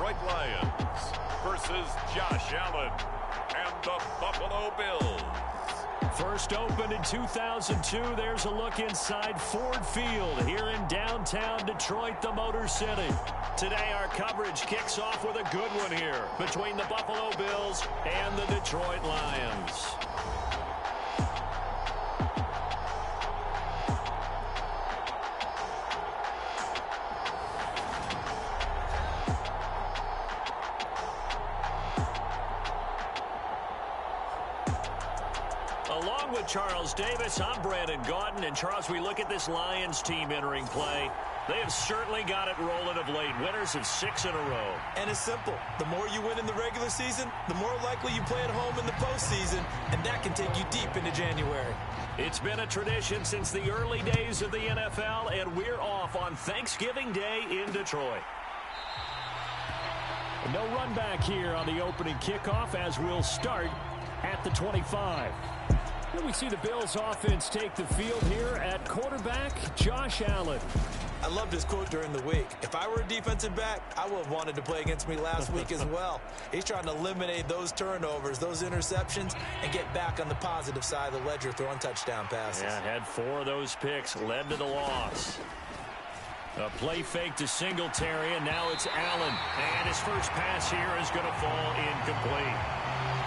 Detroit Lions versus Josh Allen and the Buffalo Bills. First opened in 2002, there's a look inside Ford Field here in downtown Detroit, the Motor City. Today our coverage kicks off with a good one here between the Buffalo Bills and the Detroit Lions. Along with Charles Davis, I'm Brandon Gaudin. And Charles, we look at this Lions team entering play. They have certainly got it rolling of late. Winners of 6 in a row. And it's simple. The more you win in the regular season, the more likely you play at home in the postseason, and that can take you deep into January. It's been a tradition since the early days of the NFL, and we're off on Thanksgiving Day in Detroit. No run back here on the opening kickoff as we'll start at the 25. Here we see the Bills offense take the field here at quarterback, Josh Allen. I loved his quote during the week. If I were a defensive back, I would have wanted to play against me last week as well. He's trying to eliminate those turnovers, those interceptions, and get back on the positive side of the ledger throwing touchdown passes. Yeah, had 4 of those picks, led to the loss. A play fake to Singletary, and now it's Allen. And his first pass here is going to fall incomplete.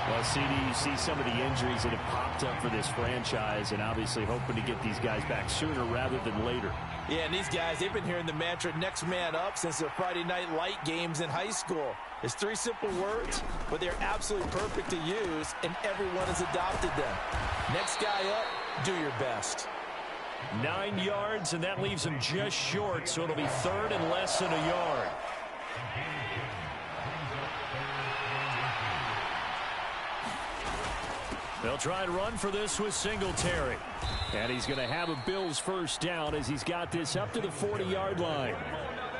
Well, CD, you see some of the injuries that have popped up for this franchise, and obviously hoping to get these guys back sooner rather than later. Yeah, and these guys, they've been hearing the mantra next man up since their Friday night light games in high school. It's 3 simple words, but they're absolutely perfect to use, and everyone has adopted them. Next guy up, do your best. 9 yards, and that leaves him just short, so it'll be 3rd and less than a yard. They'll try and run for this with Singletary. And he's going to have a Bills first down as he's got this up to the 40-yard line.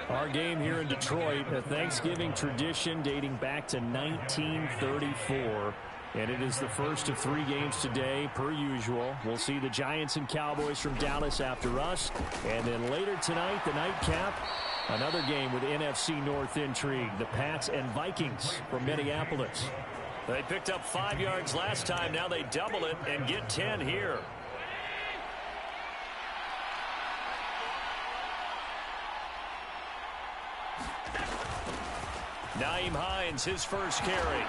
Our game here in Detroit, a Thanksgiving tradition dating back to 1934. And it is the first of 3 games today, per usual. We'll see the Giants and Cowboys from Dallas after us. And then later tonight, the nightcap, another game with NFC North intrigue. The Pats and Vikings from Minneapolis. They picked up 5 yards last time. Now they double it and get 10 here. Nyheim Hines, his first carry.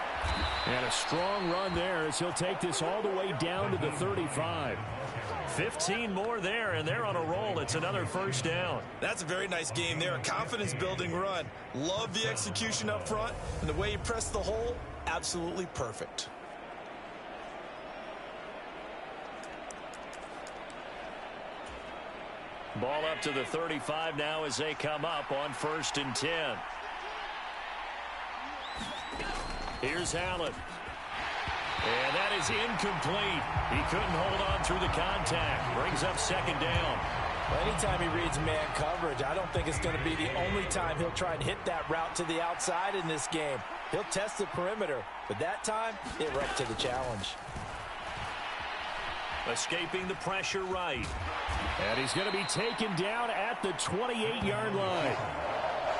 And a strong run there as he'll take this all the way down to the 35. 15 more there, and they're on a roll. It's another first down. That's a very nice game there. A confidence-building run. Love the execution up front, and the way he pressed the hole, absolutely perfect. Ball up to the 35 now as they come up on 1st and 10. Here's Allen. And that is incomplete. He couldn't hold on through the contact. Brings up 2nd down. Well, anytime he reads man coverage, I don't think it's going to be the only time he'll try and hit that route to the outside in this game. He'll test the perimeter, but that time, it were up to the challenge. Escaping the pressure right. And he's going to be taken down at the 28-yard line.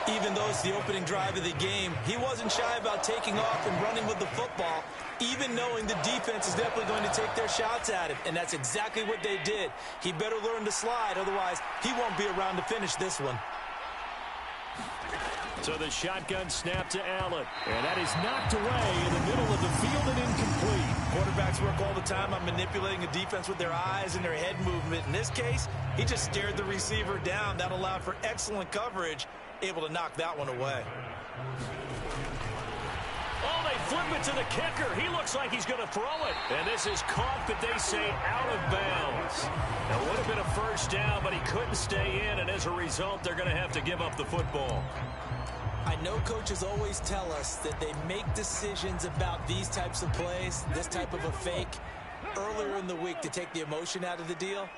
Even though it's the opening drive of the game, he wasn't shy about taking off and running with the football, even knowing the defense is definitely going to take their shots at him. And that's exactly what they did. He better learn to slide, otherwise he won't be around to finish this one. So the shotgun snap to Allen. And that is knocked away in the middle of the field and incomplete. Quarterbacks work all the time on manipulating a defense with their eyes and their head movement. In this case, he just stared the receiver down. That allowed for excellent coverage, able to knock that one away. Oh, they flip it to the kicker. He looks like he's going to throw it. And this is caught, but they say out of bounds. That would have been a first down, but he couldn't stay in, and as a result, they're going to have to give up the football. I know coaches always tell us that they make decisions about these types of plays, this type of a fake, earlier in the week to take the emotion out of the deal.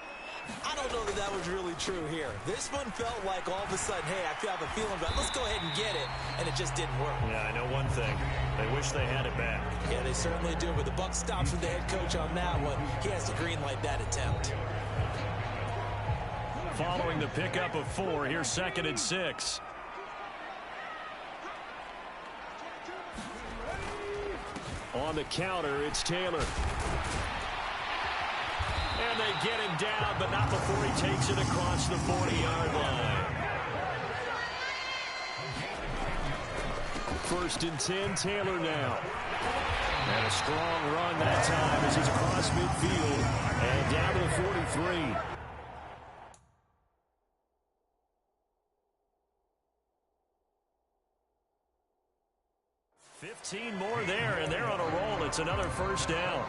I don't know that that was really true here. This one felt like all of a sudden, hey, I have a feeling about it. Let's go ahead and get it, and it just didn't work. Yeah, I know one thing. They wish they had it back. Yeah, they certainly do, but the buck stops with the head coach on that one. He has to greenlight that attempt. Following the pickup of 4, here's 2nd and 6. On the counter, it's Taylor. And they get him down, but not before he takes it across the 40-yard line. 1st and 10, Taylor now. And a strong run that time as he's across midfield and down to the 43. $15 more there, and they're on a roll. It's another 1st down.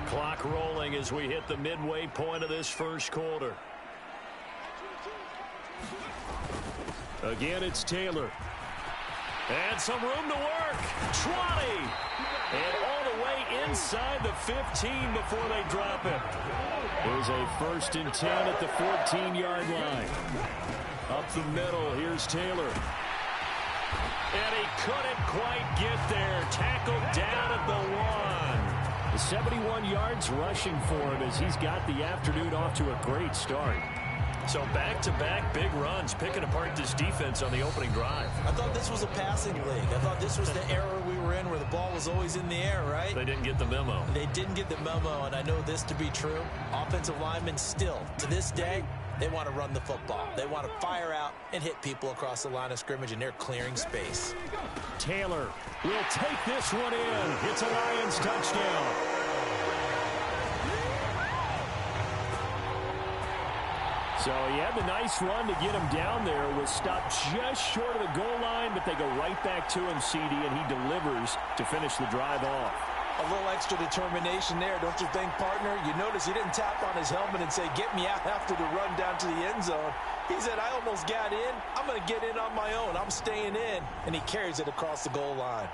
Clock rolling as we hit the midway point of this 1st quarter. Again, it's Taylor. And some room to work. 20. And all the way inside the 15 before they drop it. Here's a 1st and 10 at the 14-yard line. Up the middle, here's Taylor. And he couldn't quite get there. Tackled down at the 1. 71 yards rushing for him as he's got the afternoon off to a great start. So back-to-back big runs, picking apart this defense on the opening drive. I thought this was a passing league. I thought this was the era we were in where the ball was always in the air, right? They didn't get the memo. They didn't get the memo, and I know this to be true. Offensive linemen still, to this day, they want to run the football. They want to fire out and hit people across the line of scrimmage, and they're clearing space. Taylor will take this one in. It's a Lions touchdown. So he had the nice run to get him down there. Was stopped just short of the goal line, but they go right back to him, CD, and he delivers to finish the drive off. A little extra determination there, don't you think, partner? You notice he didn't tap on his helmet and say, get me out after the run down to the end zone. He said, I almost got in. I'm going to get in on my own. I'm staying in. And he carries it across the goal line.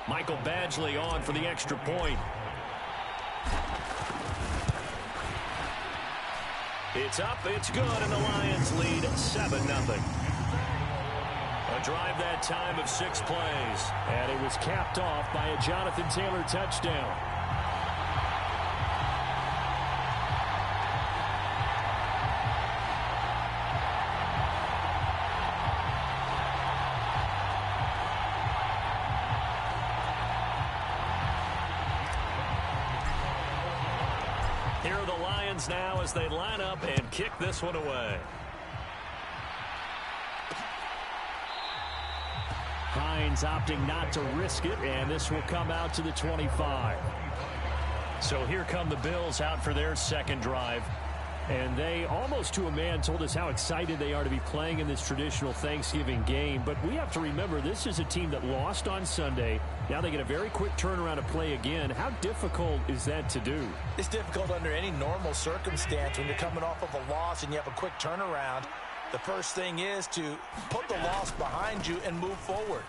Michael Badgley on for the extra point. It's up, it's good, and the Lions lead 7-0. A drive that time of 6 plays. And it was capped off by a Jonathan Taylor touchdown. Here are the Lions now as they line up and kick this one away. Hines opting not to risk it, and this will come out to the 25. So here come the Bills out for their 2nd drive. And they, almost to a man, told us how excited they are to be playing in this traditional Thanksgiving game. But we have to remember, this is a team that lost on Sunday. Now they get a very quick turnaround to play again. How difficult is that to do? It's difficult under any normal circumstance when you're coming off of a loss and you have a quick turnaround. The first thing is to put the loss behind you and move forward.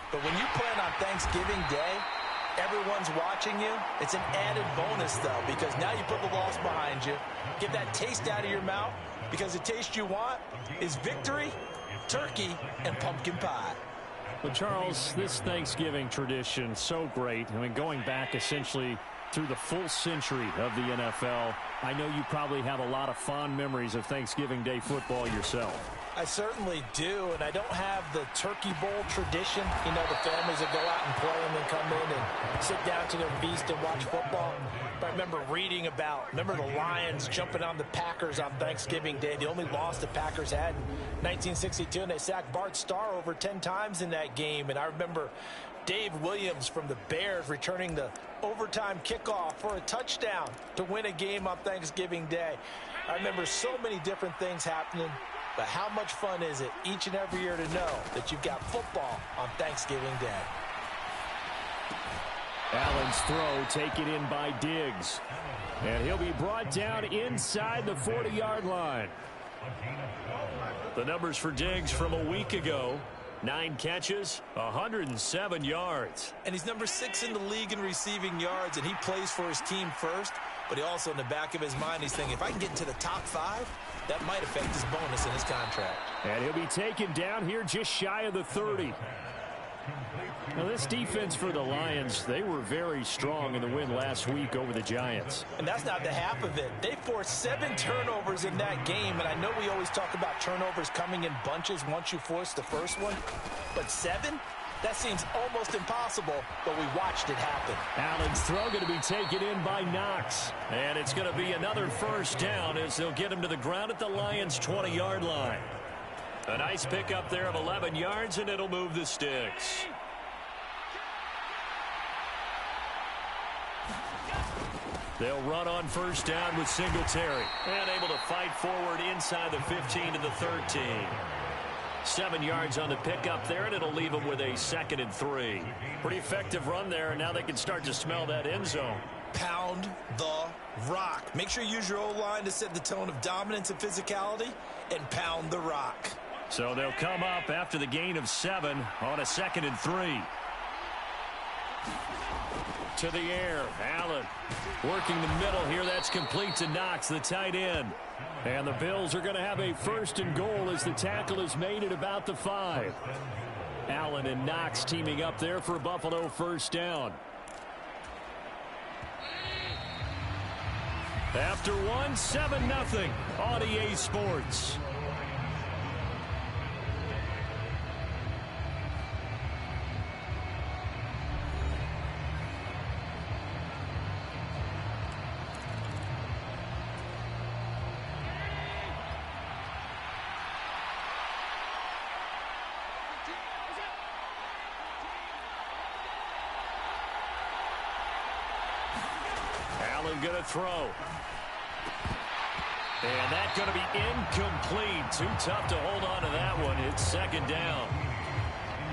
But when you play on Thanksgiving Day, everyone's watching you. It's an added bonus, though, because now you put the loss behind you. Get that taste out of your mouth, because the taste you want is victory, turkey, and pumpkin pie. But, Charles, this Thanksgiving tradition, so great. I mean, going back essentially through the full century of the NFL, I know you probably have a lot of fond memories of Thanksgiving Day football yourself. I certainly do, and I don't have the Turkey Bowl tradition. You know, the families that go out and play and then come in and sit down to their feast and watch football. But I remember reading remember the Lions jumping on the Packers on Thanksgiving Day. The only loss the Packers had in 1962, and they sacked Bart Starr over 10 times in that game. And I remember Dave Williams from the Bears returning the overtime kickoff for a touchdown to win a game on Thanksgiving Day. I remember so many different things happening. But how much fun is it each and every year to know that you've got football on Thanksgiving Day? Allen's throw taken in by Diggs. And he'll be brought down inside the 40-yard line. The numbers for Diggs from a week ago: 9 catches, 107 yards. And he's number 6 in the league in receiving yards, and he plays for his team first. But he also, in the back of his mind, he's thinking, if I can get into the top 5, that might affect his bonus in his contract. And he'll be taken down here just shy of the 30. Now, this defense for the Lions, they were very strong in the win last week over the Giants. And that's not the half of it. They forced 7 turnovers in that game, and I know we always talk about turnovers coming in bunches once you force the first one, but 7? That seems almost impossible, but we watched it happen. Allen's throw going to be taken in by Knox. And it's going to be another first down as they'll get him to the ground at the Lions' 20-yard line. A nice pickup there of 11 yards, and it'll move the sticks. They'll run on first down with Singletary. And able to fight forward inside the 15 to the 13. 7 yards on the pickup there, and it'll leave them with a 2nd and 3. Pretty effective run there, and now they can start to smell that end zone. Pound the rock. Make sure you use your O-line to set the tone of dominance and physicality, and pound the rock. So they'll come up after the gain of 7 on a 2nd and 3. To the air, Allen working the middle here. That's complete to Knox, the tight end. And the Bills are going to have a 1st and goal as the tackle is made at about the 5. Allen and Knox teaming up there for a Buffalo first down. After 1, 7-0 on EA Sports. Going to throw. And that's going to be incomplete. Too tough to hold on to that one. It's 2nd down.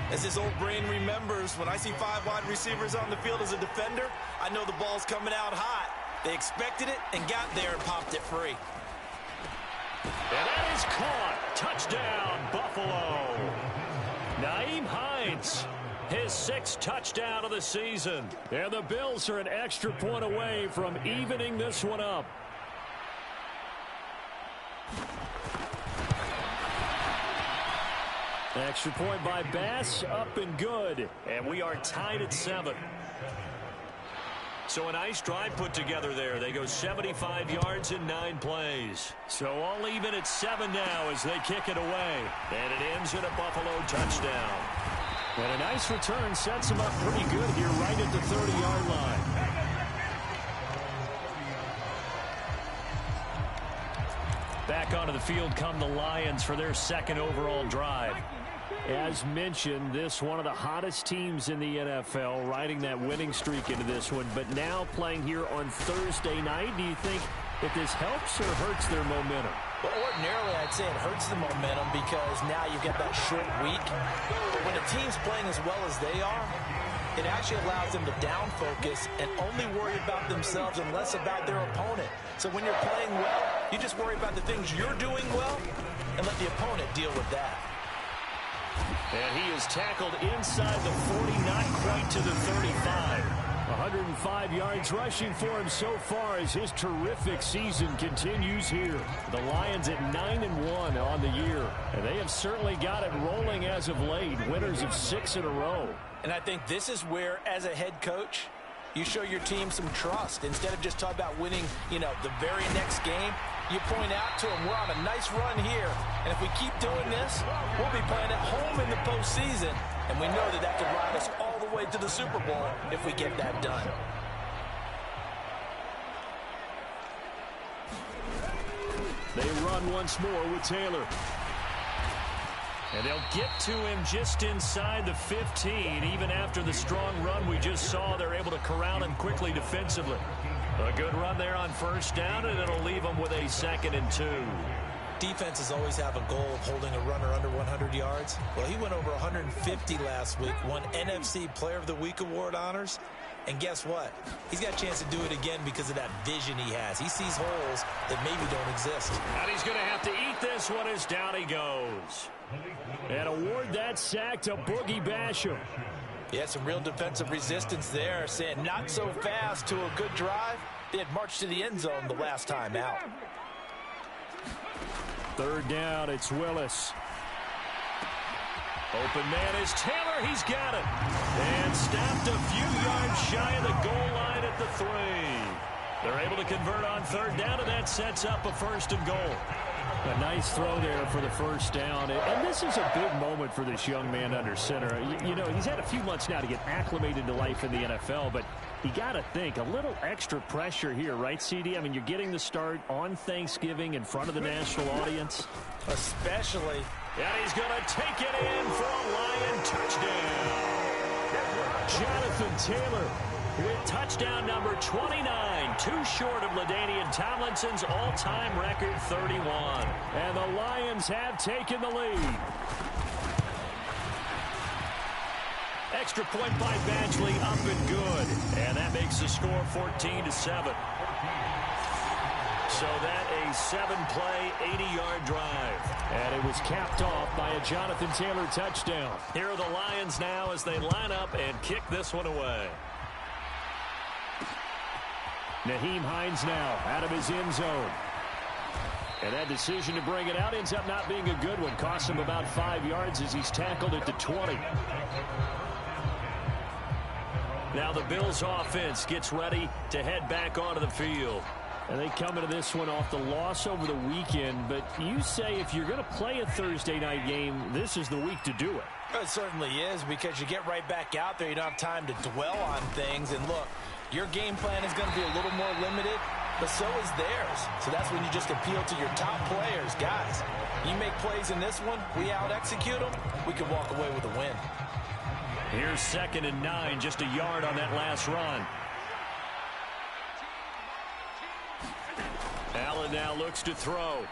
As his old brain remembers, when I see 5 wide receivers on the field as a defender, I know the ball's coming out hot. They expected it and got there and popped it free. And that is caught. Touchdown, Buffalo. Nyheim Hines. His 6th touchdown of the season. And the Bills are an extra point away from evening this one up. Extra point by Bass, up and good. And we are tied at 7. So a nice drive put together there. They go 75 yards in 9 plays. So all even at 7 now as they kick it away. And it ends in a Buffalo touchdown. And a nice return sets him up pretty good here right at the 30-yard line. Back onto the field come the Lions for their 2nd overall drive. As mentioned, this one of the hottest teams in the NFL, riding that winning streak into this one, but now playing here on Thursday night. Do you think that this helps or hurts their momentum? Well, ordinarily, I'd say it hurts the momentum because now you get that short week. But when a team's playing as well as they are, it actually allows them to down focus and only worry about themselves and less about their opponent. So when you're playing well, you just worry about the things you're doing well and let the opponent deal with that. And he is tackled inside the 40, not quite to the 35. 105 yards rushing for him so far as his terrific season continues here. The Lions at 9-1 on the year. And they have certainly got it rolling as of late. Winners of 6 in a row. And I think this is where, as a head coach, you show your team some trust. Instead of just talking about winning, the very next game, you point out to them, we're on a nice run here. And if we keep doing this, we'll be playing at home in the postseason. And we know that could ride us all the way to the Super Bowl if we get that done. They run once more with Taylor. And they'll get to him just inside the 15. Even after the strong run we just saw, they're able to corral him quickly defensively. A good run there on first down, and it'll leave them with a 2nd and 2. Defenses always have a goal of holding a runner under 100 yards. Well, he went over 150 last week, won NFC Player of the Week award honors. And guess what? He's got a chance to do it again because of that vision he has. He sees holes that maybe don't exist. And he's going to have to eat this one as down he goes. And award that sack to Boogie Basham. Yeah, some real defensive resistance there, saying not so fast to a good drive. They had marched to the end zone the last time out. 3rd down, it's Willis. Open man is Taylor. He's got it. And stopped a few yards shy of the goal line at the 3. They're able to convert on third down, and that sets up a 1st and goal. A nice throw there for the 1st down. And this is a big moment for this young man under center. You know, he's had a few months now to get acclimated to life in the NFL, but you got to think a little extra pressure here, right, CD? I mean, you're getting the start on Thanksgiving in front of the national audience. Especially. And he's going to take it in for a Lion touchdown. Jonathan Taylor with touchdown number 29, too short of LaDainian Tomlinson's all-time record 31. And the Lions have taken the lead. Extra point by Badgley, up and good. And that makes the score 14-7. So that a 7-play, 80-yard drive. And it was capped off by a Jonathan Taylor touchdown. Here are the Lions now as they line up and kick this one away. Nyheim Hines now out of his end zone. And that decision to bring it out ends up not being a good one. Costs him about 5 yards as he's tackled at the 20. Now the Bills offense gets ready to head back onto the field. And they come into this one off the loss over the weekend. But you say if you're going to play a Thursday night game, this is the week to do it. It certainly is, because you get right back out there. You don't have time to dwell on things. And look, your game plan is going to be a little more limited, but so is theirs. So that's when you just appeal to your top players. Guys, you make plays in this one, we out-execute them, we can walk away with a win. Here's 2nd and 9, just a yard on that last run. Allen now looks to throw.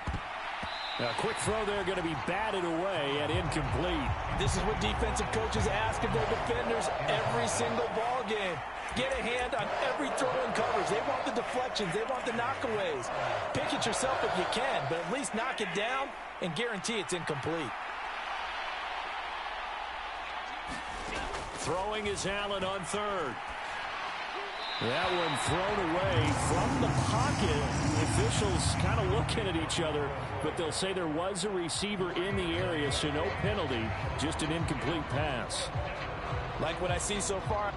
A quick throw there, going to be batted away and incomplete. This is what defensive coaches ask of their defenders every single ball game. Get a hand on every throw in coverage. They want the deflections. They want the knockaways. Pick it yourself if you can, but at least knock it down and guarantee it's incomplete. Throwing is Allen on 3rd. That one thrown away from the pocket. The officials kind of looking at each other, but they'll say there was a receiver in the area, so no penalty, just an incomplete pass. Like what I see so far.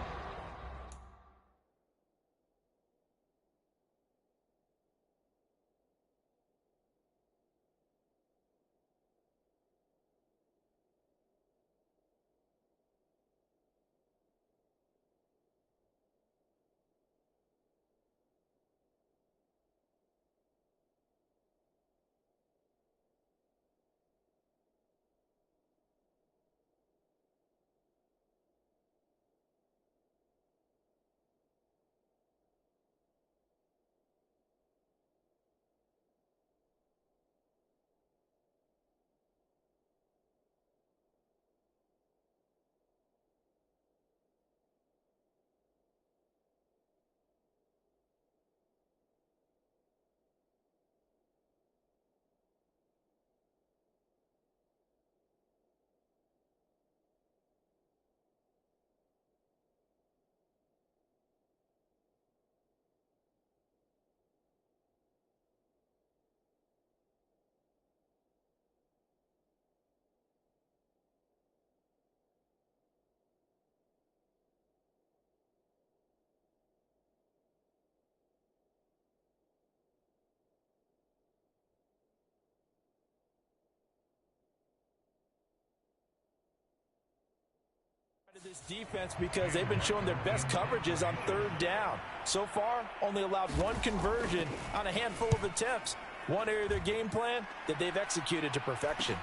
This defense, because they've been showing their best coverages on 3rd down. So far, only allowed 1 conversion on a handful of attempts. One area of their game plan that they've executed to perfection.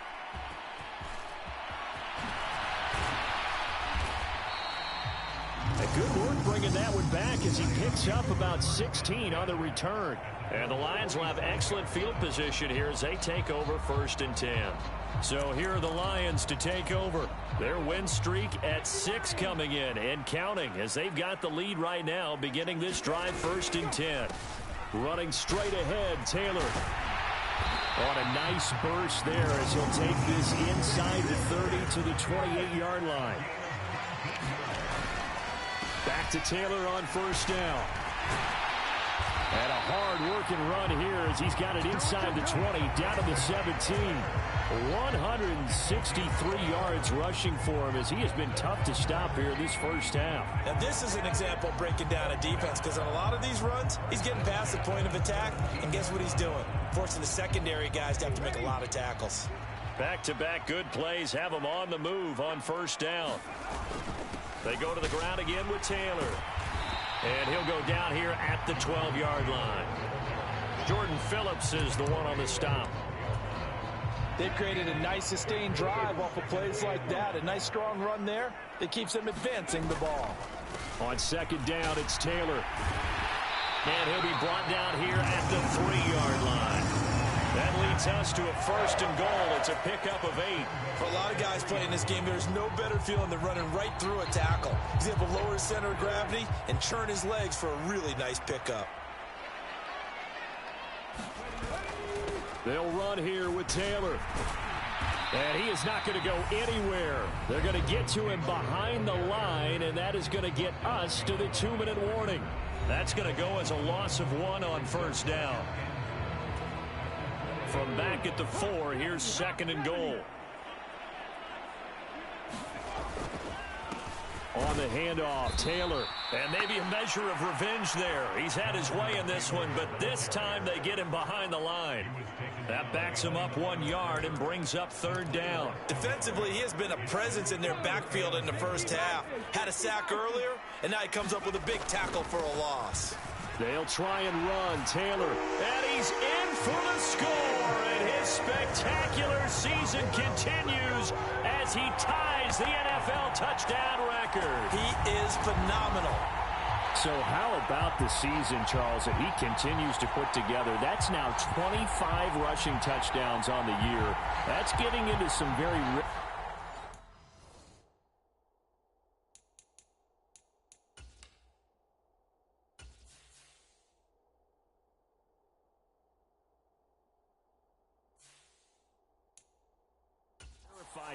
A good work bringing that one back as he picks up about 16 on the return. And the Lions will have excellent field position here as they take over 1st and 10. So here are the Lions to take over. Their win streak at 6 coming in and counting as they've got the lead right now beginning this drive 1st and 10. Running straight ahead, Taylor. On a nice burst there as he'll take this inside the 30 to the 28-yard line. Back to Taylor on 1st down. And a hard-working run here as he's got it inside the 20, down to the 17. 163 yards rushing for him as he has been tough to stop here this first half. Now, this is an example of breaking down a defense because on a lot of these runs, he's getting past the point of attack, and guess what he's doing? Forcing the secondary guys to have to make a lot of tackles. Back-to-back good plays have him on the move on first down. They go to the ground again with Taylor. And he'll go down here at the 12-yard line. Jordan Phillips is the one on the stop. They've created a nice sustained drive off of plays like that. A nice strong run there that keeps them advancing the ball. On second down, it's Taylor. And he'll be brought down here at the 3-yard line. That leads us to a first and goal. It's a pickup of 8. For a lot of guys playing this game, there's no better feeling than running right through a tackle. He's able to lower his center of gravity and churn his legs for a really nice pickup. They'll run here with Taylor. And he is not going to go anywhere. They're going to get to him behind the line, and that is going to get us to the 2-minute warning. That's going to go as a loss of 1 on first down. From back at the 4, here's second and goal. On the handoff, Taylor. And maybe a measure of revenge there. He's had his way in this one, but this time they get him behind the line. That backs him up 1 yard and brings up third down. Defensively, he has been a presence in their backfield in the first half. Had a sack earlier, and now he comes up with a big tackle for a loss. They'll try and run. Taylor. And he's in for the score. And his spectacular season continues as he ties the NFL touchdown record. He is phenomenal. So how about the season, Charles, that he continues to put together? That's now 25 rushing touchdowns on the year. That's getting into some very...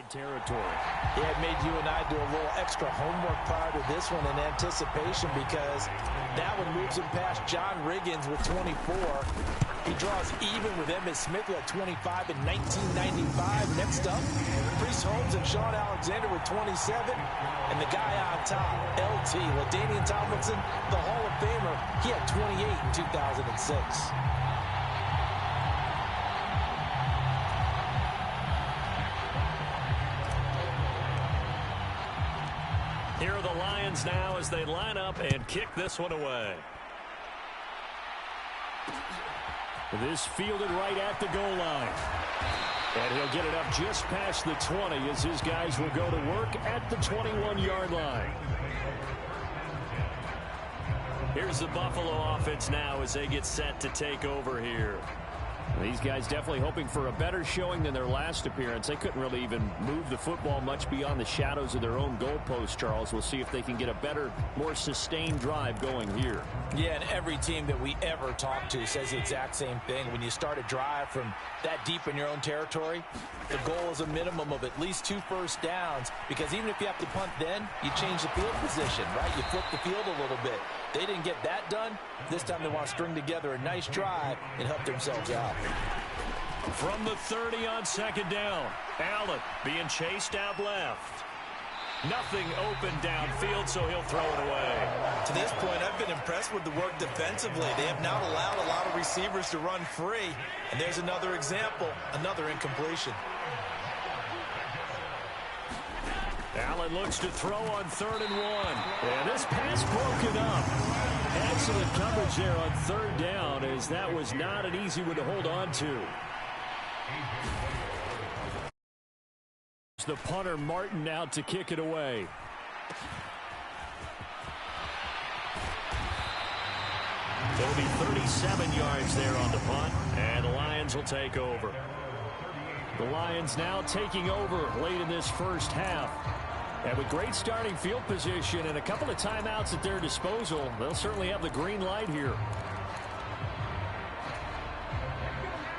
territory. It had made you and I do a little extra homework prior to this one in anticipation because that one moves him past John Riggins with 24. He draws even with Emmitt Smith who had 25 in 1995. Next up, Priest Holmes and Sean Alexander with 27. And the guy on top, LT, LaDainian Tomlinson, the Hall of Famer, he had 28 in 2006. Here are the Lions now as they line up and kick this one away. This fielded right at the goal line. And he'll get it up just past the 20 as his guys will go to work at the 21-yard line. Here's the Buffalo offense now as they get set to take over here. These guys definitely hoping for a better showing than their last appearance. They couldn't really even move the football much beyond the shadows of their own goalpost, Charles. We'll see if they can get a better, more sustained drive going here. Yeah, and every team that we ever talk to says the exact same thing. When you start a drive from that deep in your own territory, the goal is a minimum of at least 2 first downs because even if you have to punt then, you change the field position, right? You flip the field a little bit. They didn't get that done. This time they want to string together a nice drive and help themselves out. From the 30 on second down, Allen being chased out left. Nothing open downfield, so he'll throw it away. To this point, I've been impressed with the work defensively. They have not allowed a lot of receivers to run free. And there's another example, another incompletion. Allen looks to throw on 3rd and 1. And this pass broken up. Excellent coverage there on 3rd down as that was not an easy one to hold on to. The punter Martin out to kick it away. There'll be 37 yards there on the punt, and the Lions will take over. The Lions now taking over late in this first half. And with great starting field position and a couple of timeouts at their disposal, they'll certainly have the green light here.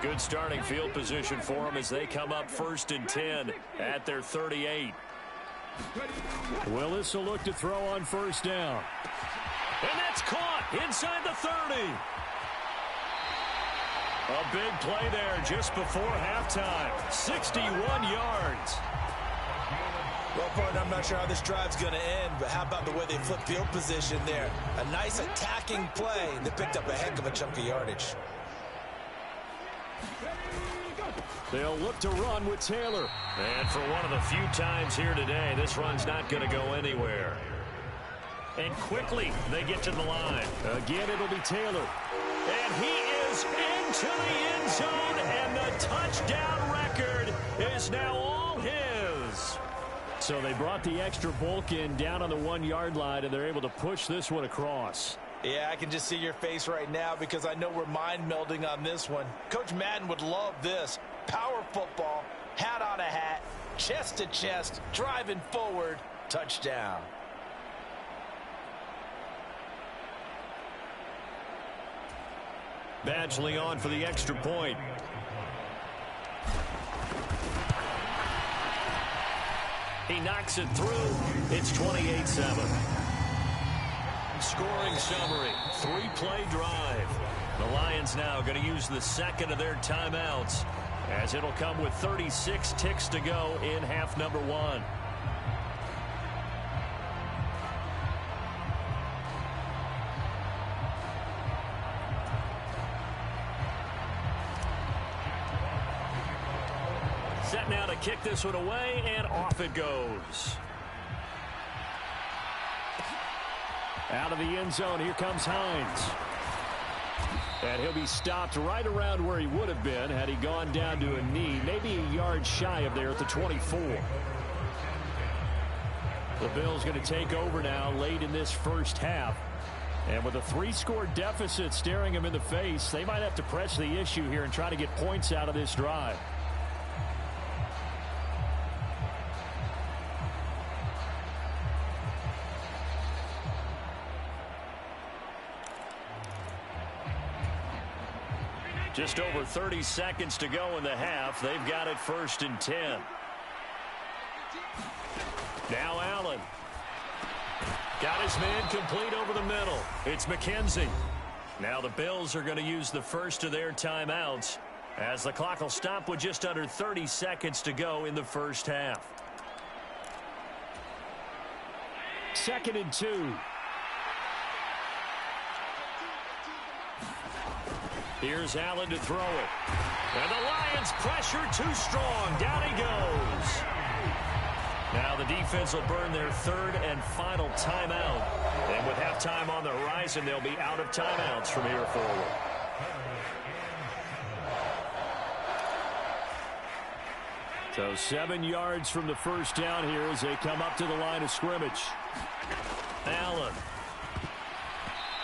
Good starting field position for them as they come up 1st and 10 at their 38. Willis will look to throw on 1st down. And that's caught inside the 30. A big play there just before halftime. 61 yards. Well, partner, I'm not sure how this drive's going to end, but how about the way they flipped field position there? A nice attacking play that picked up a heck of a chunk of yardage. They'll look to run with Taylor. And for one of the few times here today, this run's not going to go anywhere. And quickly, they get to the line. Again, it'll be Taylor. And he is into the end zone, and the touchdown record is now all his. So they brought the extra bulk in down on the 1 yard line, and they're able to push this one across. Yeah, I can just see your face right now because I know we're mind melding on this one. Coach Madden would love this. Power football, hat on a hat, chest to chest, driving forward, touchdown. Badgley on for the extra point. He knocks it through. It's 28-7. Scoring summary, 3-play drive. The Lions now going to use the second of their timeouts, as it'll come with 36 ticks to go in half number 1. Set now to kick this one away, and off it goes. Out of the end zone, here comes Hines. And he'll be stopped right around where he would have been had he gone down to a knee, maybe a yard shy of there at the 24. The Bills going to take over now late in this first half. And with a 3-score deficit staring them in the face, they might have to press the issue here and try to get points out of this drive. Just over 30 seconds to go in the half. They've got it 1st and 10. Now Allen. Got his man complete over the middle. It's McKenzie. Now the Bills are going to use the first of their timeouts, as the clock will stop with just under 30 seconds to go in the first half. 2nd and 2. Here's Allen to throw it. And the Lions pressure too strong. Down he goes. Now the defense will burn their 3rd and final timeout. And with halftime on the horizon, they'll be out of timeouts from here forward. So 7 yards from the first down here as they come up to the line of scrimmage. Allen.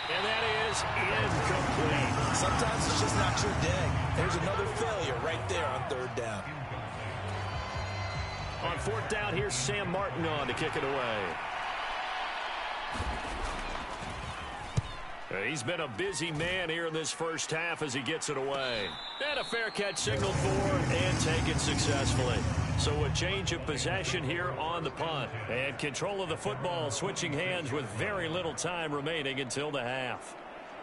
And that is incomplete. Sometimes it's just not your day. There's another failure right there on 3rd down. On 4th down, here's Sam Martin on to kick it away. He's been a busy man here in this first half as he gets it away. And a fair catch signaled for and taken successfully. So a change of possession here on the punt. And control of the football switching hands with very little time remaining until the half.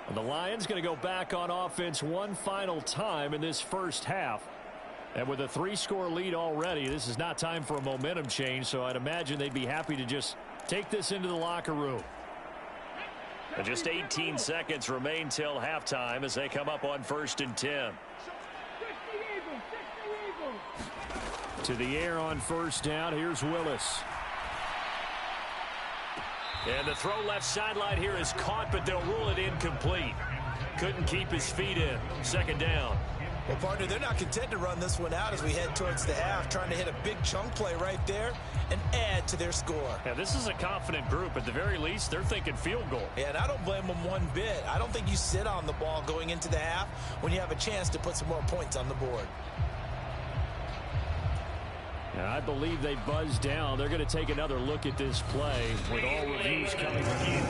And the Lions going to go back on offense one final time in this first half. And with a 3-score lead already, this is not time for a momentum change, so I'd imagine they'd be happy to just take this into the locker room. And just 18 seconds remain till halftime as they come up on 1st and 10. To the air on 1st down. Here's Willis. And the throw left sideline here is caught, but they'll rule it incomplete. Couldn't keep his feet in. 2nd down. Well, partner, they're not content to run this one out as we head towards the half, trying to hit a big chunk play right there and add to their score. Yeah, this is a confident group. At the very least, they're thinking field goal. Yeah, and I don't blame them one bit. I don't think you sit on the ball going into the half when you have a chance to put some more points on the board. And I believe they buzzed down. They're going to take another look at this play with all reviews coming in.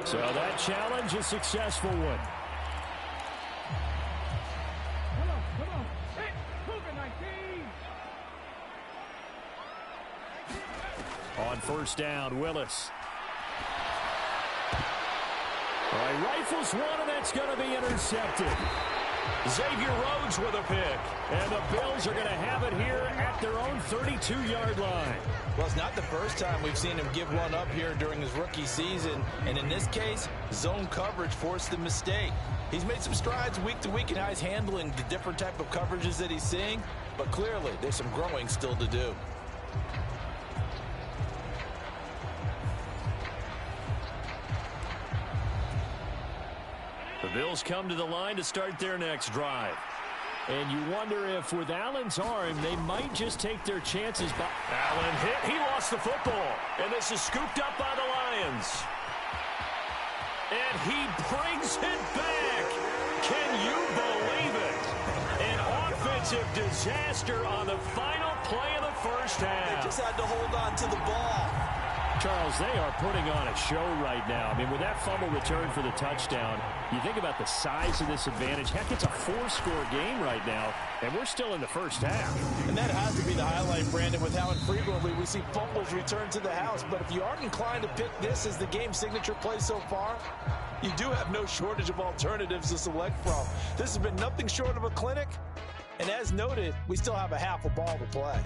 So that challenge, a successful one. On 1st down, Willis. He rifles one, and that's going to be intercepted. Xavier Rhodes with a pick. And the Bills are going to have it here at their own 32-yard line. Well, it's not the first time we've seen him give one up here during his rookie season. And in this case, zone coverage forced the mistake. He's made some strides week to week in how he's handling the different type of coverages that he's seeing. But clearly, there's some growing still to do. The Bills come to the line to start their next drive. And you wonder if with Allen's arm, they might just take their chances. Allen hit. He lost the football. And this is scooped up by the Lions. And he brings it back. Can you believe it? An offensive disaster on the final play of the first half. They just had to hold on to the ball. Charles, they are putting on a show right now. I mean, with that fumble return for the touchdown, you think about the size of this advantage. Heck, it's a 4-score game right now, and we're still in the first half. And that has to be the highlight, Brandon, with how infrequently we see fumbles return to the house. But if you aren't inclined to pick this as the game signature play so far, you do have no shortage of alternatives to select from. This has been nothing short of a clinic. And as noted, we still have a half a ball to play.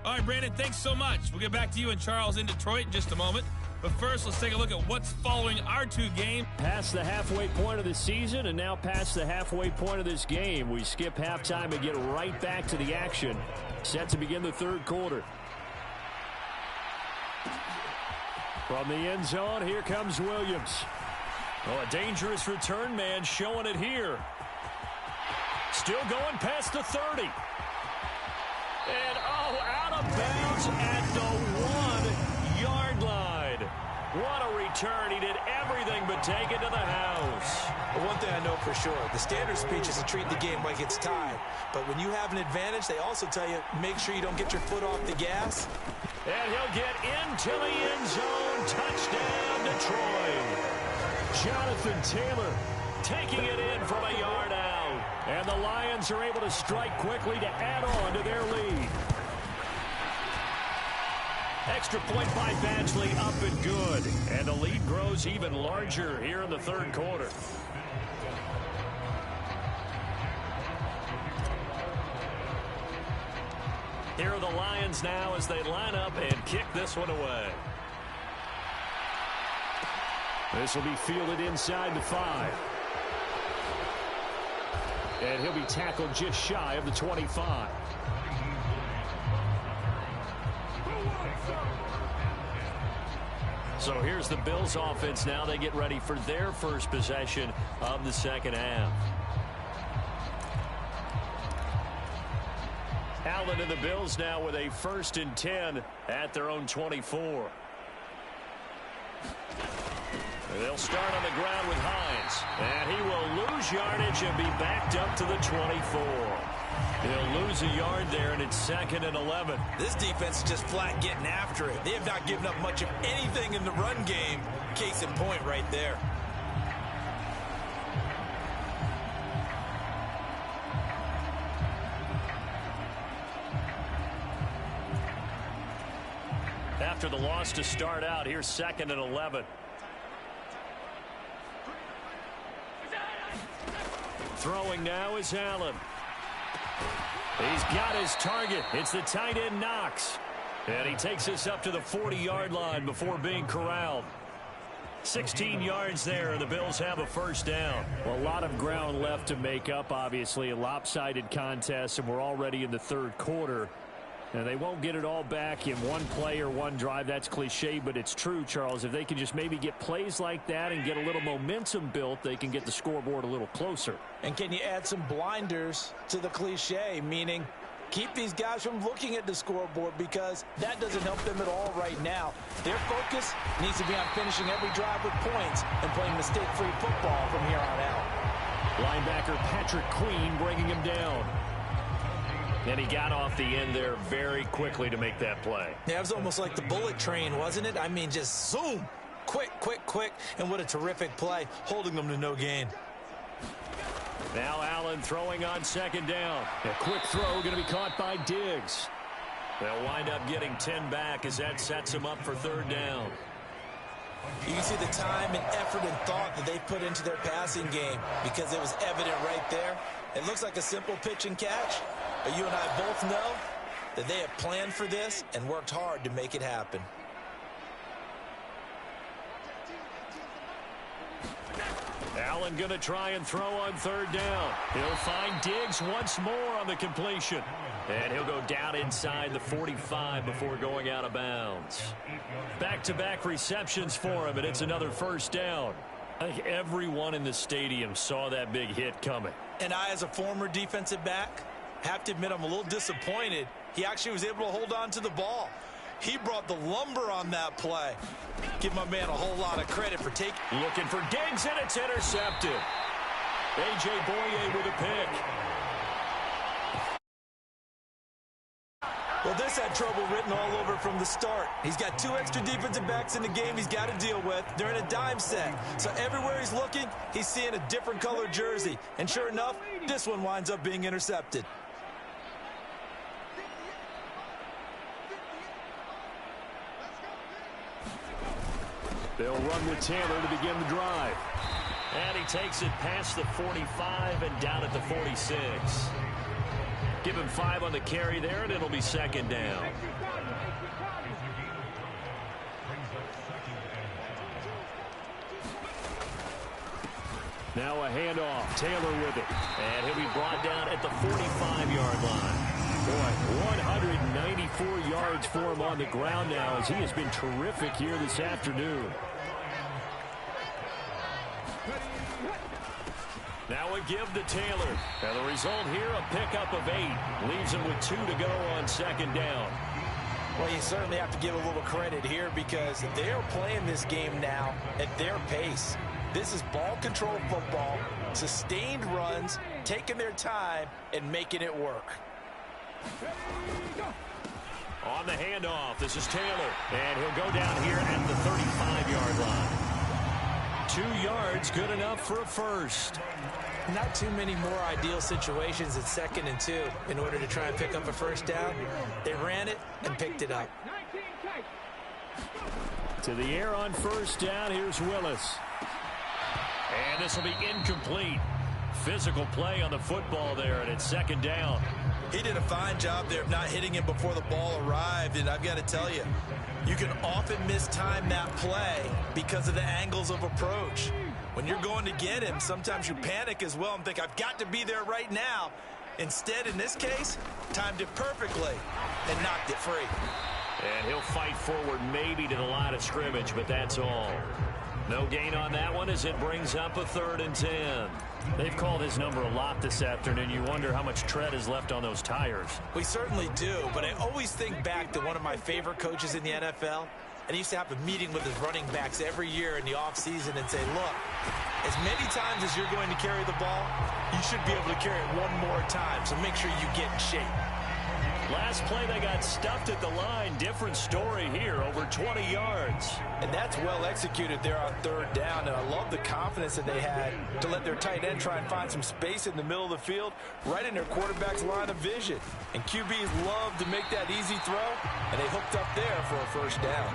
All right, Brandon, thanks so much. We'll get back to you and Charles in Detroit in just a moment. But first, let's take a look at what's following our two games. Past the halfway point of the season and now past the halfway point of this game. We skip halftime and get right back to the action. Set to begin the third quarter. From the end zone, here comes Williams. Oh, a dangerous return man showing it here. Still going past the 30. And, out of bounds at the 1-yard line. What a return. He did everything but take it to the house. But one thing I know for sure, the standard speech is to treat the game like it's tied. But when you have an advantage, they also tell you, make sure you don't get your foot off the gas. And he'll get into the end zone. Touchdown, Detroit. Jonathan Taylor Taking it in from a yard out. And the Lions are able to strike quickly to add on to their lead. Extra point by Badgley, up and good. And the lead grows even larger here in the third quarter. Here are the Lions now as they line up and kick this one away. This will be fielded inside the 5. And he'll be tackled just shy of the 25. So here's the Bills offense now. They get ready for their first possession of the second half. Allen and the Bills now with a 1st and 10 at their own 24. They'll start on the ground with Hines. And he will lose yardage and be backed up to the 24. He'll lose a yard there, and it's 2nd and 11. This defense is just flat getting after it. They have not given up much of anything in the run game. Case in point right there. After the loss to start out, here's 2nd and 11. Throwing now is Allen. He's got his target. It's the tight end Knox. And he takes us up to the 40-yard line before being corralled. 16 yards there, and the Bills have a 1st down. Well, a lot of ground left to make up, obviously. A lopsided contest, and we're already in the third quarter. And they won't get it all back in one play or one drive. That's cliche, but it's true, Charles. If they can just maybe get plays like that and get a little momentum built, they can get the scoreboard a little closer. And can you add some blinders to the cliche, meaning keep these guys from looking at the scoreboard, because that doesn't help them at all right now. Their focus needs to be on finishing every drive with points and playing mistake-free football from here on out. Linebacker Patrick Queen bringing him down. And he got off the end there very quickly to make that play. Yeah, it was almost like the bullet train, wasn't it? I mean, just zoom. Quick, quick, quick. And what a terrific play, holding them to no gain. Now Allen throwing on 2nd down. A quick throw going to be caught by Diggs. They'll wind up getting 10 back as that sets them up for 3rd down. You can see the time and effort and thought that they put into their passing game because it was evident right there. It looks like a simple pitch and catch, but you and I both know that they have planned for this and worked hard to make it happen. Allen going to try and throw on third down. He'll find Diggs once more on the completion. And he'll go down inside the 45 before going out of bounds. Back-to-back receptions for him, and it's another first down. I think everyone in the stadium saw that big hit coming. And I, as a former defensive back, have to admit I'm a little disappointed. He actually was able to hold on to the ball. He brought the lumber on that play. Give my man a whole lot of credit for taking. Looking for Diggs, and it's intercepted. A.J. Boye with a pick. Well, this had trouble written all over from the start. He's got 2 extra defensive backs in the game he's got to deal with. They're in a dime set. So everywhere he's looking, he's seeing a different color jersey. And sure enough, this one winds up being intercepted. They'll run with Taylor to begin the drive. And he takes it past the 45 and down at the 46. Give him 5 on the carry there, and it'll be second down. Now a handoff. Taylor with it. And he'll be brought down at the 45-yard line. Boy, 194 yards for him on the ground now as he has been terrific here this afternoon. Now a give to Taylor. And the result here, a pickup of 8. Leaves him with 2 to go on second down. Well, you certainly have to give a little credit here because they're playing this game now at their pace. This is ball control football, sustained runs, taking their time, and making it work. On the handoff, this is Taylor. And he'll go down here at the 35-yard line. 2 yards, good enough for a first. Not too many more ideal situations at 2nd and 2 in order to try and pick up a first down. They ran it and picked it up. To the air on first down, here's Willis. And this will be incomplete. Physical play on the football there, and it's second down. He did a fine job there of not hitting him before the ball arrived, and I've got to tell you, you can often mistime that play because of the angles of approach. When you're going to get him, sometimes you panic as well and think, I've got to be there right now. Instead, in this case, timed it perfectly and knocked it free. And he'll fight forward maybe to the line of scrimmage, but that's all. No gain on that one as it brings up a 3rd and 10. They've called his number a lot this afternoon. You wonder how much tread is left on those tires. We certainly do, but I always think back to one of my favorite coaches in the NFL, and he used to have a meeting with his running backs every year in the offseason and say, look, as many times as you're going to carry the ball, you should be able to carry it one more time, so make sure you get in shape. Last play, they got stuffed at the line. Different story here, over 20 yards. And that's well executed there on 3rd down, and I love the confidence that they had to let their tight end try and find some space in the middle of the field, right in their quarterback's line of vision. And QBs love to make that easy throw, and they hooked up there for a first down.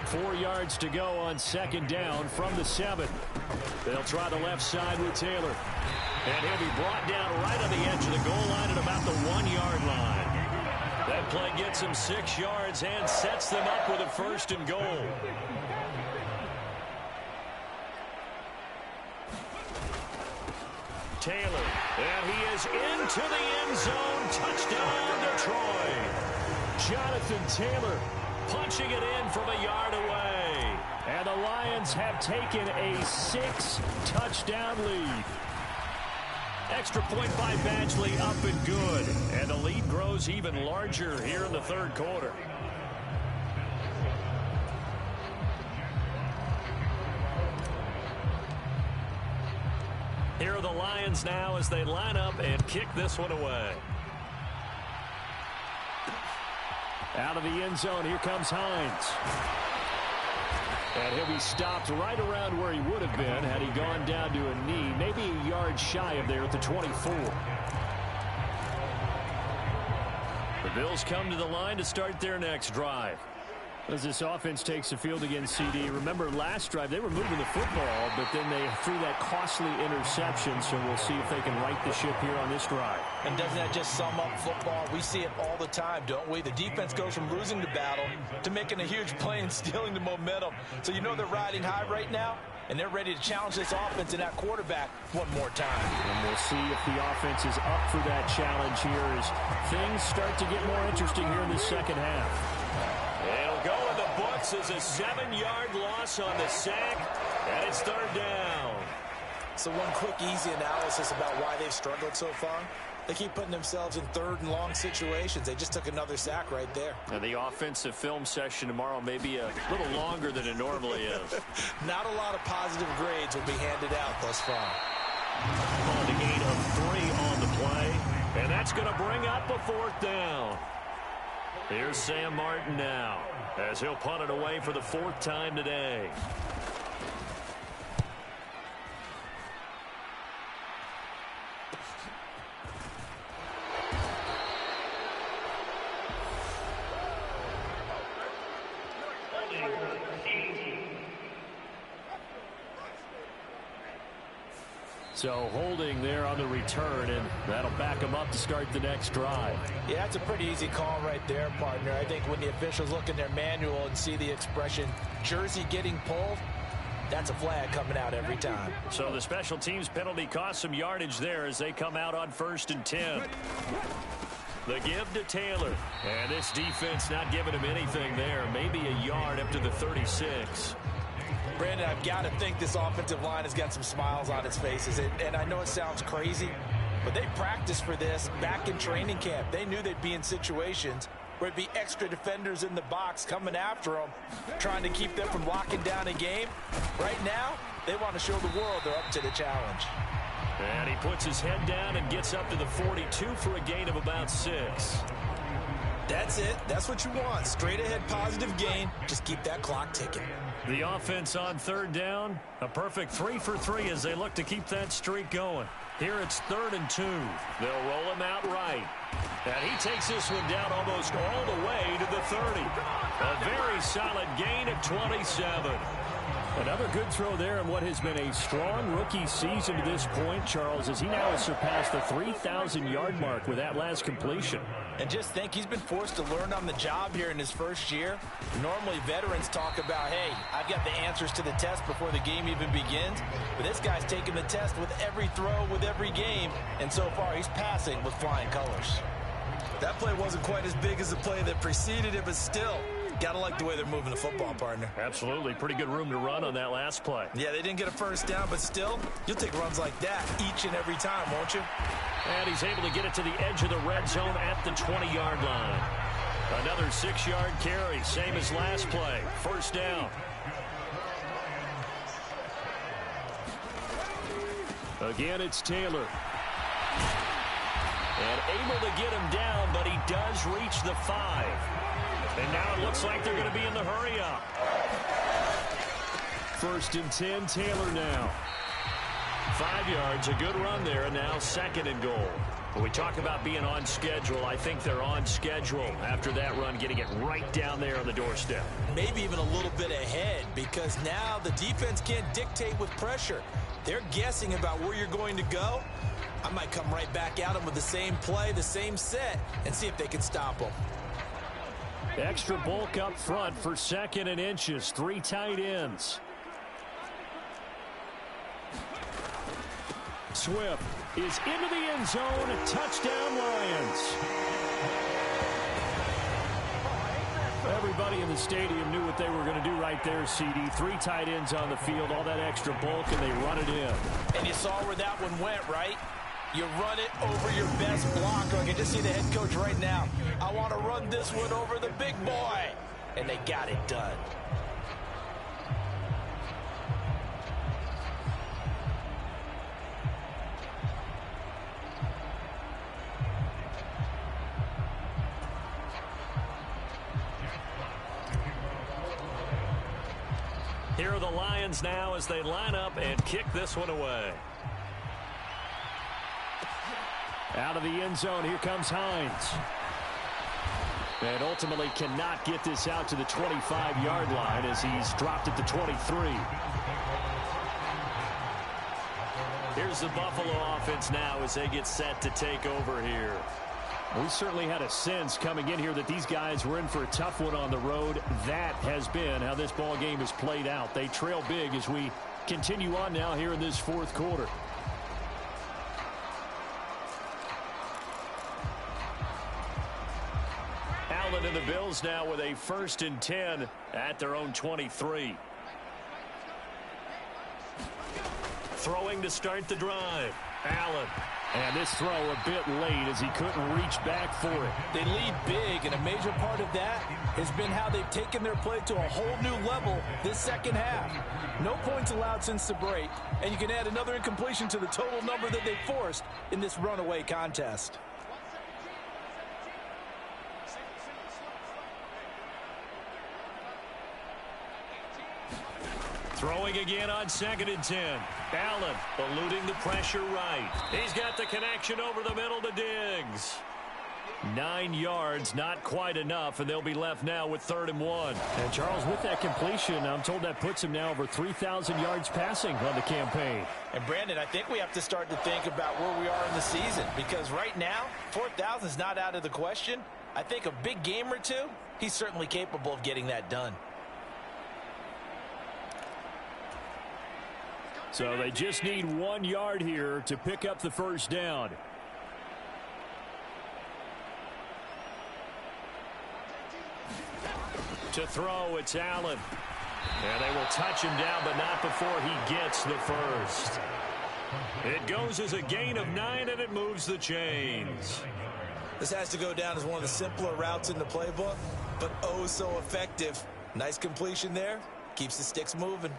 4 yards to go on second down from the 7. They'll try the left side with Taylor. And he'll be brought down right on the edge of the goal line at about the 1-yard line. That play gets him 6 yards and sets them up with a 1st and goal. Taylor, and he is into the end zone. Touchdown, Detroit. Jonathan Taylor punching it in from a yard away. And the Lions have taken a 6-touchdown lead. Extra point by Badgley, up and good. And the lead grows even larger here in the 3rd quarter. Here are the Lions now as they line up and kick this one away. Out of the end zone, here comes Hines. And he'll be stopped right around where he would have been had he gone down to a knee, maybe a yard shy of there at the 24. The Bills come to the line to start their next drive. As this offense takes the field against CD, remember last drive they were moving the football, but then they threw that costly interception, so we'll see if they can right the ship here on this drive. And doesn't that just sum up football? We see it all the time, don't we? The defense goes from losing the battle to making a huge play and stealing the momentum. So you know they're riding high right now, and they're ready to challenge this offense and that quarterback one more time. And we'll see if the offense is up for that challenge here as things start to get more interesting here in the second half. It'll go in the books as a 7-yard loss on the sack, and it's third down. So one quick, easy analysis about why they've struggled so far. They keep putting themselves in third and long situations. They just took another sack right there. Now the offensive film session tomorrow may be a little longer than it normally is. Not a lot of positive grades will be handed out thus far. On the gain of 3 on the play, and that's going to bring up a fourth down. Here's Sam Martin now, as he'll punt it away for the 4th time today. So holding there on the return, and that'll back them up to start the next drive. Yeah, that's a pretty easy call right there, partner. I think when the officials look in their manual and see the expression jersey getting pulled, that's a flag coming out every time. So the special teams penalty cost some yardage there as they come out on 1st and 10. The give to Taylor. And this defense not giving him anything there. Maybe a yard up to the 36. Brandon, I've got to think this offensive line has got some smiles on its faces. And I know it sounds crazy, but they practiced for this back in training camp. They knew they'd be in situations where it'd be extra defenders in the box coming after them, trying to keep them from locking down a game. Right now, they want to show the world they're up to the challenge. And he puts his head down and gets up to the 42 for a gain of about 6. That's it. That's what you want. Straight ahead positive gain. Just keep that clock ticking. The offense on 3rd down, a perfect 3 for 3 as they look to keep that streak going. Here it's 3rd and 2. They'll roll him out right. And he takes this one down almost all the way to the 30. A very solid gain of 27. Another good throw there in what has been a strong rookie season to this point, Charles, as he now has surpassed the 3,000-yard mark with that last completion. And just think, he's been forced to learn on the job here in his first year. Normally, veterans talk about, hey, I've got the answers to the test before the game even begins. But this guy's taking the test with every throw, with every game. And so far, he's passing with flying colors. That play wasn't quite as big as the play that preceded it, but still, gotta like the way they're moving the football, partner. Absolutely. Pretty good room to run on that last play. Yeah, they didn't get a first down, but still, you'll take runs like that each and every time, won't you? And he's able to get it to the edge of the red zone at the 20-yard line. Another 6-yard carry, same as last play. 1st down. Again, it's Taylor. And able to get him down, but he does reach the 5. And now it looks like they're going to be in the hurry up. 1st and 10, Taylor now. 5 yards, a good run there, and now 2nd and goal. When we talk about being on schedule, I think they're on schedule after that run, getting it right down there on the doorstep. Maybe even a little bit ahead, because now the defense can't dictate with pressure. They're guessing about where you're going to go. I might come right back at them with the same play, the same set, and see if they can stop them. Extra bulk up front for 2nd and inches. 3 tight ends. Swift is into the end zone. Touchdown, Lions. Everybody in the stadium knew what they were going to do right there, CD. 3 tight ends on the field, all that extra bulk, and they run it in. And you saw where that one went, right? You run it over your best blocker. I can just see the head coach right now. I want to run this one over the big boy. And they got it done. Here are the Lions now as they line up and kick this one away. Out of the end zone, here comes Hines. And ultimately cannot get this out to the 25-yard line as he's dropped at the 23. Here's the Buffalo offense now as they get set to take over here. We certainly had a sense coming in here that these guys were in for a tough one on the road. That has been how this ball game has played out. They trail big as we continue on now here in this fourth quarter. Allen and the Bills now with a 1st and 10 at their own 23. Throwing to start the drive. Allen. And this throw a bit late as he couldn't reach back for it. They lead big, and a major part of that has been how they've taken their play to a whole new level this second half. No points allowed since the break, and you can add another incompletion to the total number that they forced in this runaway contest. Throwing again on 2nd and 10. Allen eluding the pressure right. He's got the connection over the middle to Diggs. 9 yards, not quite enough, and they'll be left now with 3rd and 1. And Charles, with that completion, I'm told that puts him now over 3,000 yards passing on the campaign. And Brandon, I think we have to start to think about where we are in the season, because right now, 4,000 is not out of the question. I think a big game or two, he's certainly capable of getting that done. So they just need 1 yard here to pick up the first down. To throw, it's Allen. And they will touch him down, but not before he gets the first. It goes as a gain of 9, and it moves the chains. This has to go down as one of the simpler routes in the playbook, but oh so effective. Nice completion there. Keeps the sticks moving.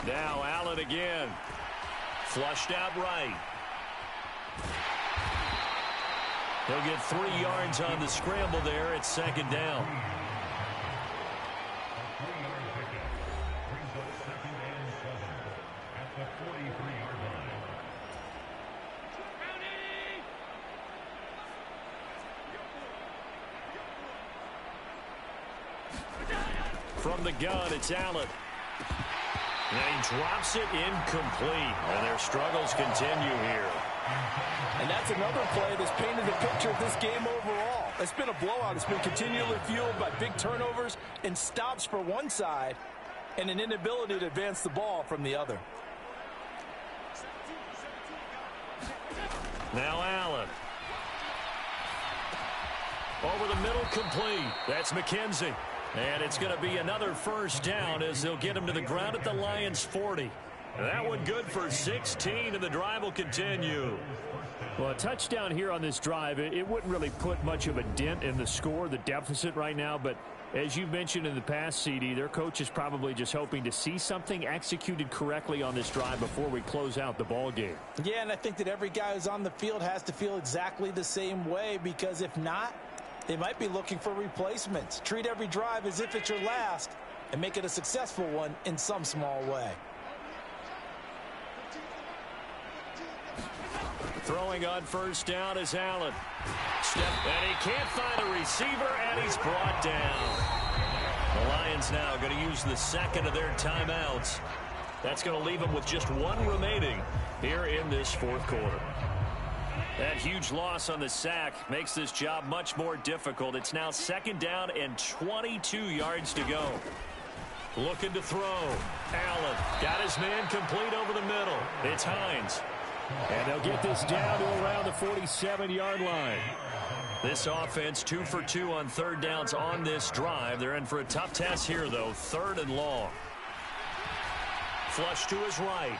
Now Allen again. Flushed out right. He'll get 3 yards on the scramble there. It's 2nd down. From the gun, it's Allen. And he drops it incomplete. And their struggles continue here. And that's another play that's painted a picture of this game overall. It's been a blowout. It's been continually fueled by big turnovers and stops for one side and an inability to advance the ball from the other. Now Allen. Over the middle, complete. That's McKenzie. And it's going to be another first down as they'll get him to the ground at the Lions' 40. That one good for 16, and the drive will continue. Well, a touchdown here on this drive, it wouldn't really put much of a dent in the score, the deficit right now. But as you mentioned in the past, CD, their coach is probably just hoping to see something executed correctly on this drive before we close out the ball game. Yeah, and I think that every guy who's on the field has to feel exactly the same way, because if not, they might be looking for replacements. Treat every drive as if it's your last and make it a successful one in some small way. Throwing on first down is Allen. And he can't find a receiver, and he's brought down. The Lions now going to use the second of their timeouts. That's going to leave them with just one remaining here in this fourth quarter. That huge loss on the sack makes this job much more difficult. It's now 2nd down and 22 yards to go. Looking to throw. Allen got his man complete over the middle. It's Hines. And they'll get this down to around the 47-yard line. This offense 2 for 2 on 3rd downs on this drive. They're in for a tough test here, though. 3rd and long. Flush to his right.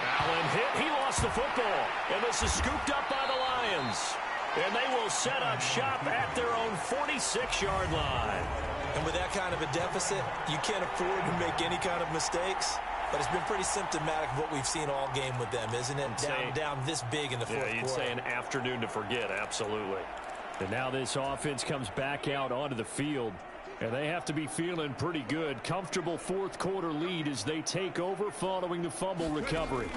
Allen hit. He lost the football. And this is scooped up by the Lions. And they will set up shop at their own 46-yard line. And with that kind of a deficit, you can't afford to make any kind of mistakes. But it's been pretty symptomatic of what we've seen all game with them, isn't it? Down this big in the fourth quarter. Yeah, you'd say an afternoon to forget, absolutely. And now this offense comes back out onto the field. And they have to be feeling pretty good. Comfortable fourth quarter lead as they take over following the fumble recovery.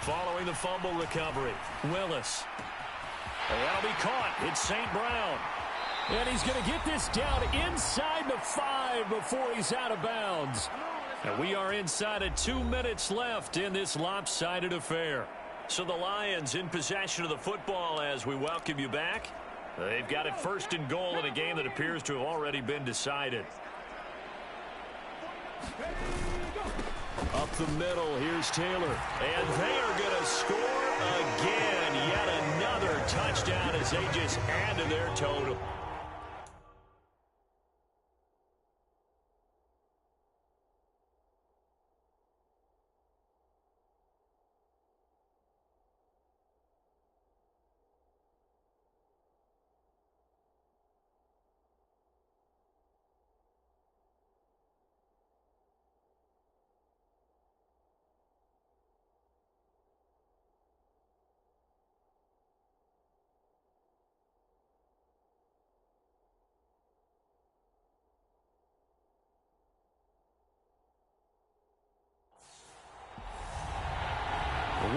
Following the fumble recovery, Willis. And that'll be caught. It's St. Brown. And he's going to get this down inside the 5 before he's out of bounds. And we are inside of 2 minutes left in this lopsided affair. So the Lions in possession of the football as we welcome you back. They've got it first and goal in a game that appears to have already been decided. Up the middle, here's Taylor. And they are going to score again. Yet another touchdown as they just add to their total.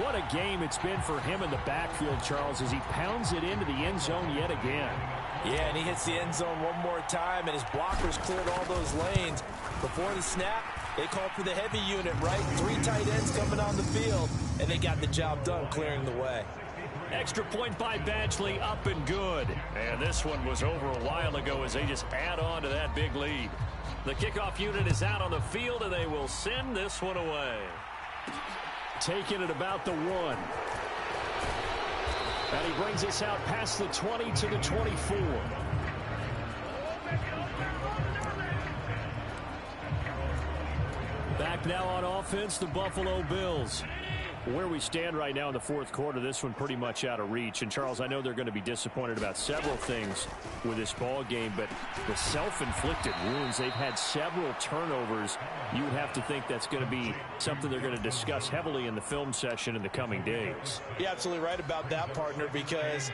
What a game it's been for him in the backfield, Charles, as he pounds it into the end zone yet again. Yeah, and he hits the end zone one more time, and his blockers cleared all those lanes. Before the snap, they called for the heavy unit, right? 3 tight ends coming on the field, and they got the job done clearing the way. Extra point by Badgley, up and good. And this one was over a while ago as they just add on to that big lead. The kickoff unit is out on the field, and they will send this one away. Taking it about the 1. And he brings us out past the 20 to the 24. Back now on offense, the Buffalo Bills. Where we stand right now in the fourth quarter, this one pretty much out of reach. And, Charles, I know they're going to be disappointed about several things with this ball game, but the self-inflicted wounds, they've had several turnovers. You would have to think that's going to be something they're going to discuss heavily in the film session in the coming days. You're absolutely right about that, partner, because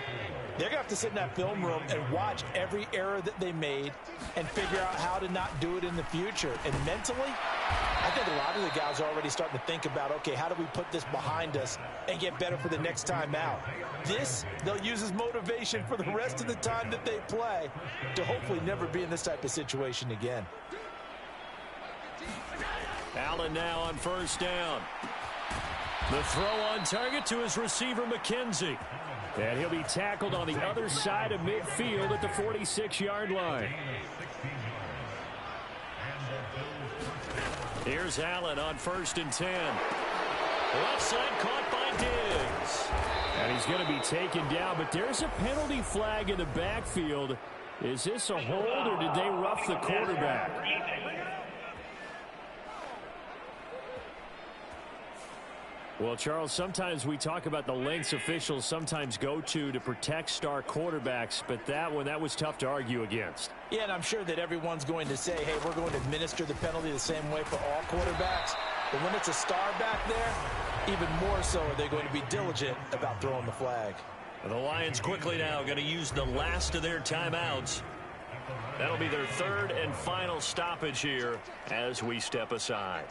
they're going to have to sit in that film room and watch every error that they made and figure out how to not do it in the future. And mentally, I think a lot of the guys are already starting to think about, okay, how do we put this behind us and get better for the next time out? This, they'll use as motivation for the rest of the time that they play to hopefully never be in this type of situation again. Allen now on first down. The throw on target to his receiver, McKenzie. And he'll be tackled on the other side of midfield at the 46-yard line. Here's Allen on first and 10. Left side caught by Diggs. And he's going to be taken down, but there's a penalty flag in the backfield. Is this a hold, or did they rough the quarterback? Well, Charles, sometimes we talk about the lengths officials sometimes go to protect star quarterbacks, but that was tough to argue against. Yeah, and I'm sure that everyone's going to say, hey, we're going to administer the penalty the same way for all quarterbacks. But when it's a star back there, even more so are they going to be diligent about throwing the flag. The Lions quickly now going to use the last of their timeouts. That'll be their third and final stoppage here as we step aside.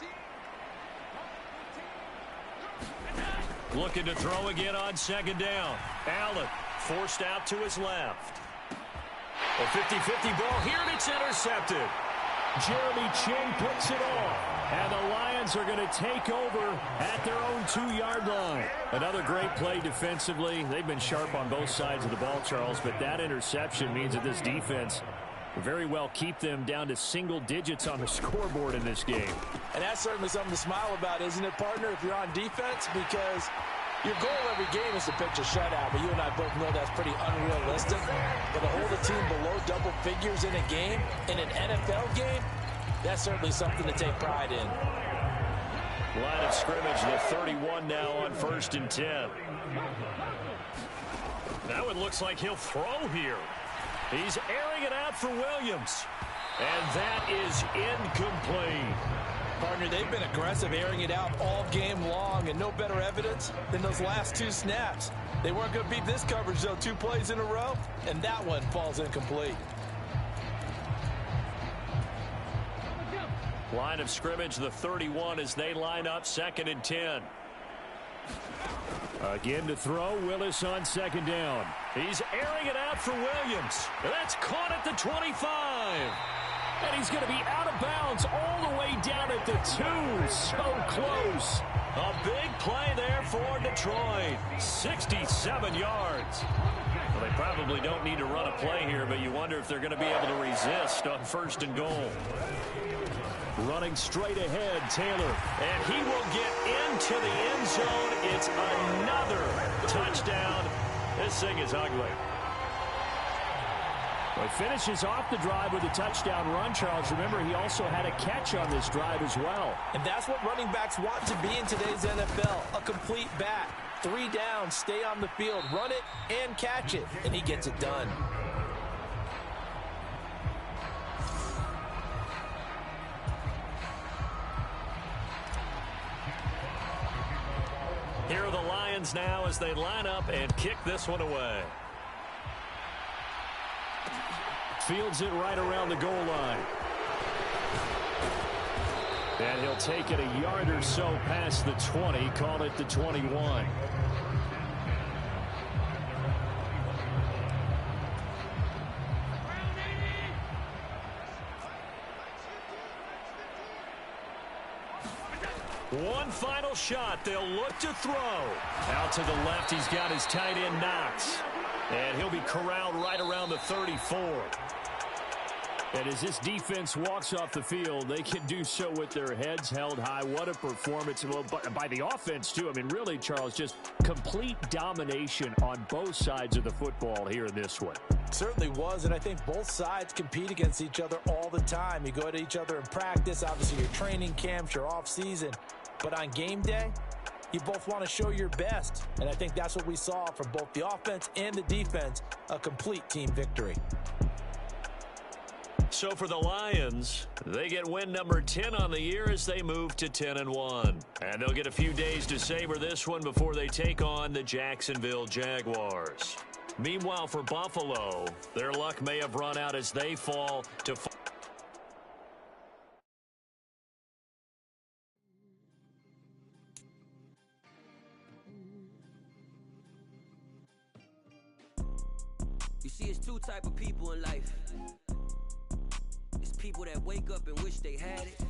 Looking to throw again on second down. Allen forced out to his left. A 50-50 ball here, and it's intercepted. Jeremy Ching picks it off. And the Lions are going to take over at their own 2-yard line. Another great play defensively. They've been sharp on both sides of the ball, Charles, but that interception means that this defense very well keep them down to single digits on the scoreboard in this game. And that's certainly something to smile about, isn't it, partner, if you're on defense? Because your goal every game is to pitch a shutout, but you and I both know that's pretty unrealistic. But to hold a team below double figures in a game, in an NFL game, that's certainly something to take pride in. Line of scrimmage, the 31 now on first and 10. Now it looks like he'll throw here. He's airing it out for Williams. And that is incomplete. Partner, they've been aggressive, airing it out all game long, and no better evidence than those last 2 snaps. They weren't going to beat this coverage, though, 2 plays in a row, and that one falls incomplete. Line of scrimmage, the 31 as they line up 2nd and 10. Again to throw, Willis on 2nd down. He's airing it out for Williams. That's caught at the 25. And he's going to be out of bounds all the way down at the 2. So close. A big play there for Detroit. 67 yards. Well, they probably don't need to run a play here, but you wonder if they're going to be able to resist on 1st and goal. Running straight ahead, Taylor. And he will get into the end zone. It's another touchdown. This thing is ugly. Well, he finishes off the drive with a touchdown run, Charles. Remember, he also had a catch on this drive as well. And that's what running backs want to be in today's NFL, a complete back. 3 down, stay on the field, run it and catch it, and he gets it done. Here are the Lions now as they line up and kick this one away. Fields it right around the goal line. And he'll take it a yard or so past the 20, call it the 21. One final shot. They'll look to throw. Out to the left, he's got his tight end Knox. And he'll be corralled right around the 34. And as this defense walks off the field, they can do so with their heads held high. What a performance by the offense, too. I mean, really, Charles, just complete domination on both sides of the football here in this one. Certainly was, and I think both sides compete against each other all the time. You go at each other in practice, obviously your training camps, your off-season. But on game day, you both want to show your best. And I think that's what we saw from both the offense and the defense, a complete team victory. So for the Lions, they get win number 10 on the year as they move to 10-1. And they'll get a few days to savor this one before they take on the Jacksonville Jaguars. Meanwhile, for Buffalo, their luck may have run out as they fall to... You see, it's 2 type of people in life. It's people that wake up and wish they had it.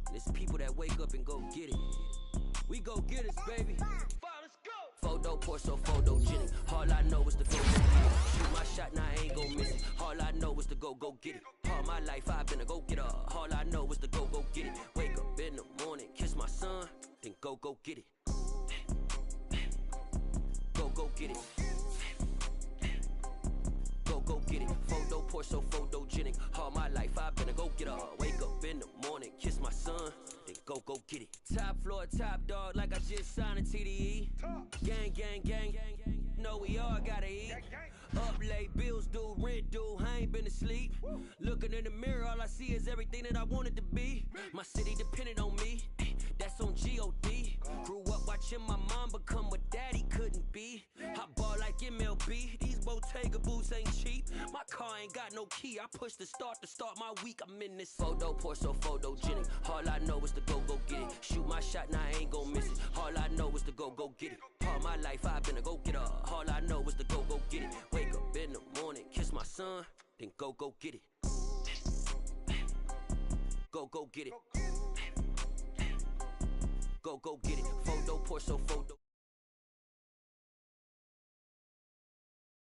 And it's people that wake up and go get it. We go get it, baby. Photo poor, so photogenic. All I know is to go get it. Shoot my shot, now I ain't gon' miss it. All I know is to go get it. All my life I've been a go-getter. All I know is to go get it. Wake up in the morning, kiss my son, then go get it. Go get it. Go get it. Photo poor, so photogenic. All my life I've been a go-getter. Wake up in the morning, kiss my son, then go get it. Top floor, top dog, like I just signed a TDE. Gang, gang, gang, gang, gang. Know we all gotta eat. Up late, bills due, rent due, I ain't been asleep. Looking in the mirror, all I see is everything that I wanted to be. My city depended on me, that's on G.O.D. Grew up watching my mom become what daddy couldn't be. I ball like MLB, these Bottega boots ain't cheap. My car ain't got no key, I push the start to start my week. I'm in this photo poor, so photogenic. All I know is to go get it. Shoot my shot, now I ain't gon' miss it. All I know is to go get it. All my life I've been a go-getter. All I know is to go get it. Wake up in the morning, kiss my son, then go get it. Go get it. Go get it. Photo poor, so photo.